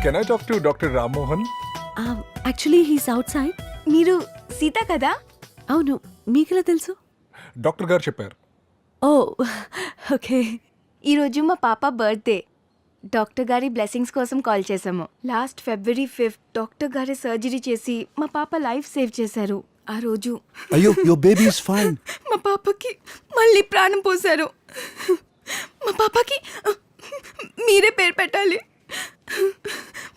Can I talk to doctor Rammohan? Actually he's out side. మీరు సీత కదా? అవును, మీకెలా తెలుసు? డాక్టర్ గారు చెప్పారు. ఓ ఓకే. ఈరోజు మా పాప బర్త్డే. డాక్టర్ గారి బ్లెస్సింగ్స్ కోసం కాల్ చేశాము. లాస్ట్ February 5th డాక్టర్ గారి సర్జరీ చేసి మా పాప లైఫ్ సేవ్ చేశారు. ఆ రోజు అయ్యో, యువర్ బేబీ ఇస్ ఫైన్. మా పాపకి మళ్ళీ ప్రాణం పోశారు. మా పాపకి మీరే పేరు పెట్టాలి.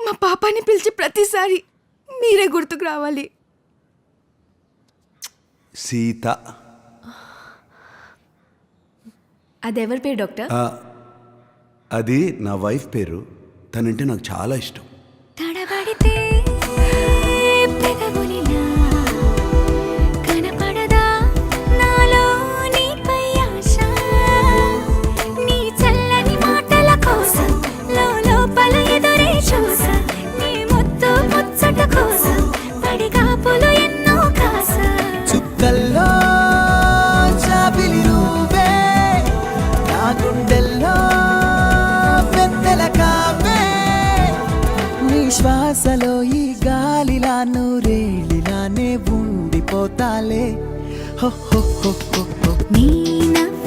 మా పాపని పిలిచి ప్రతిసారి మీరే గుర్తుకు రావాలి. సీత. అదెవరి పేరు డాక్టర్? అది నా వైఫ్ పేరు. తనంటే నాకు చాలా ఇష్టం. తడబడితే పెదవులిలా కనపడదా నాలో నీపై ఆశ, నీ చల్లని మాటల కోసం లోపల ఎదురే చూసా, నీ ముద్దు ముచ్చట కోసం పడిగాపులు ఎన్నో కాసా. చుక్కల్లో చాపిలి నువ్వే, నా గుండెల్లో పెద్దల కావే, నీ శ్వాసలో ఈ గాలిలా నూరేళ్ళిలానే ఉండిపోతాలే. హో హో హో హో హో. నీ నవ్వు